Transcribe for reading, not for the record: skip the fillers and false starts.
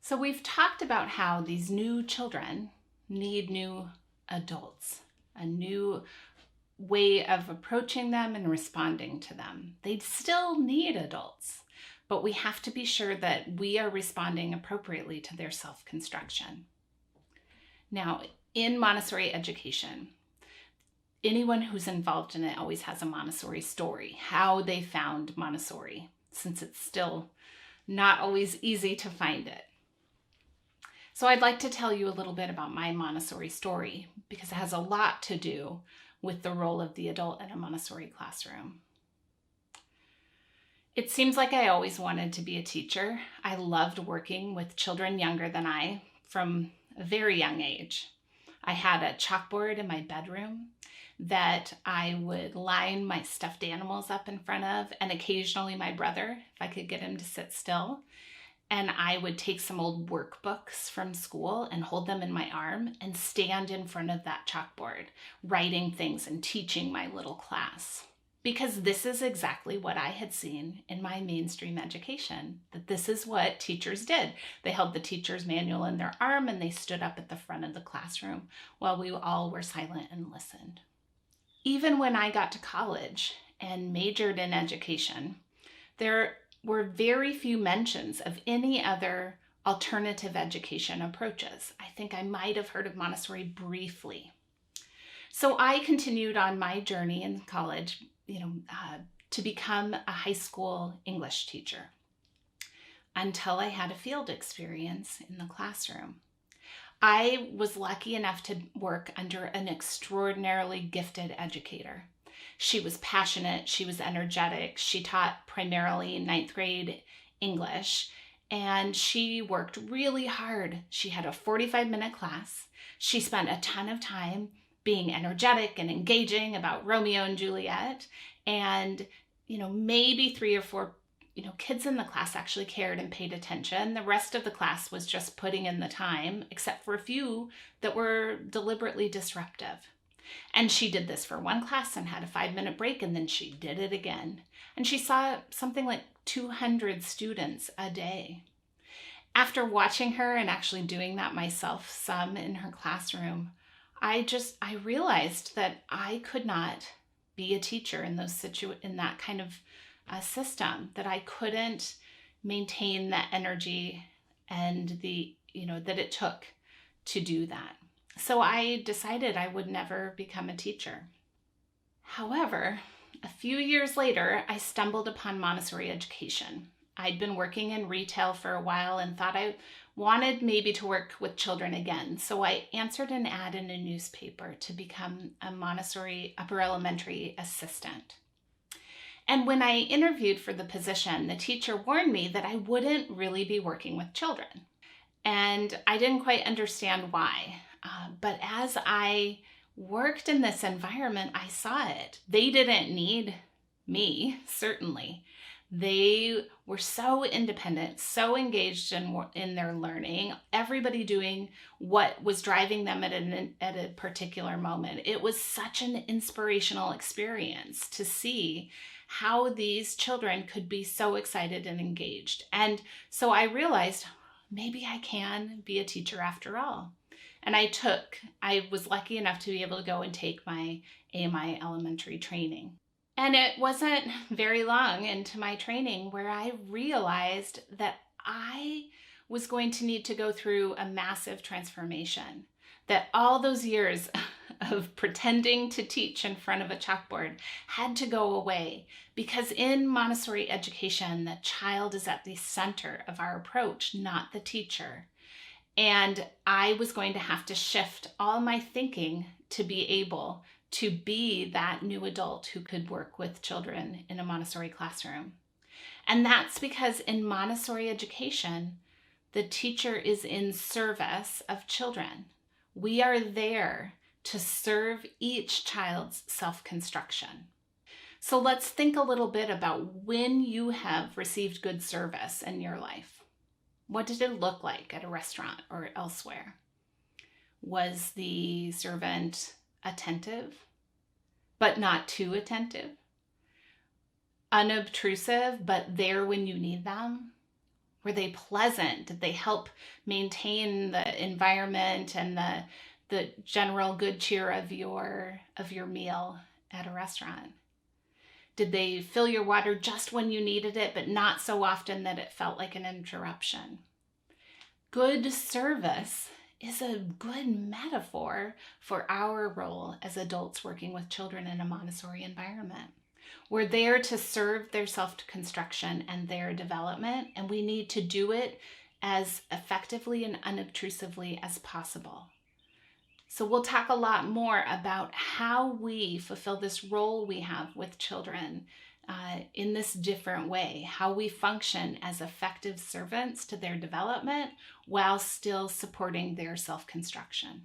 So we've talked about how these new children need new adults, a new way of approaching them and responding to them. They still need adults, but we have to be sure that we are responding appropriately to their self-construction. Now, in Montessori education, anyone who's involved in it always has a Montessori story, how they found Montessori, since it's still not always easy to find it. So I'd like to tell you a little bit about my Montessori story because it has a lot to do with the role of the adult in a Montessori classroom. It seems like I always wanted to be a teacher. I loved working with children younger than I from a very young age. I had a chalkboard in my bedroom that I would line my stuffed animals up in front of, and occasionally my brother, if I could get him to sit still. And I would take some old workbooks from school and hold them in my arm and stand in front of that chalkboard, writing things and teaching my little class. Because this is exactly what I had seen in my mainstream education, that this is what teachers did. They held the teacher's manual in their arm and they stood up at the front of the classroom while we all were silent and listened. Even when I got to college and majored in education, there were very few mentions of any other alternative education approaches. I think I might have heard of Montessori briefly. So I continued on my journey in college, to become a high school English teacher until I had a field experience in the classroom. I was lucky enough to work under an extraordinarily gifted educator. She was passionate, she was energetic, she taught primarily ninth grade English, and she worked really hard. She had a 45-minute class. She spent a ton of time being energetic and engaging about Romeo and Juliet, and maybe 3 or 4 kids in the class actually cared and paid attention. The rest of the class was just putting in the time, except for a few that were deliberately disruptive. And she did this for one class and had a 5-minute break, and then she did it again. And she saw something like 200 students a day. After watching her and actually doing that myself some in her classroom, I realized that I could not be a teacher in that kind of system, that I couldn't maintain that energy and that it took to do that. So I decided I would never become a teacher. However, a few years later, I stumbled upon Montessori education. I'd been working in retail for a while and thought I wanted maybe to work with children again. So I answered an ad in a newspaper to become a Montessori upper elementary assistant. And when I interviewed for the position, the teacher warned me that I wouldn't really be working with children. And I didn't quite understand why. But as I worked in this environment, I saw it. They didn't need me, certainly. They were so independent, so engaged in their learning, everybody doing what was driving them at a particular moment. It was such an inspirational experience to see how these children could be so excited and engaged. And so I realized maybe I can be a teacher after all. And I was lucky enough to be able to go and take my AMI elementary training. And it wasn't very long into my training where I realized that I was going to need to go through a massive transformation, that all those years of pretending to teach in front of a chalkboard had to go away, because in Montessori education, the child is at the center of our approach, not the teacher. And I was going to have to shift all my thinking to be able to be that new adult who could work with children in a Montessori classroom. And that's because in Montessori education, the teacher is in service of children. We are there to serve each child's self-construction. So let's think a little bit about when you have received good service in your life. What did it look like at a restaurant or elsewhere? Was the servant attentive, but not too attentive? Unobtrusive, but there when you need them? Were they pleasant? Did they help maintain the environment and the general good cheer of your meal at a restaurant? Did they fill your water just when you needed it, but not so often that it felt like an interruption? Good service is a good metaphor for our role as adults working with children in a Montessori environment. We're there to serve their self-construction and their development, and we need to do it as effectively and unobtrusively as possible. So we'll talk a lot more about how we fulfill this role we have with children in this different way, how we function as effective servants to their development while still supporting their self-construction.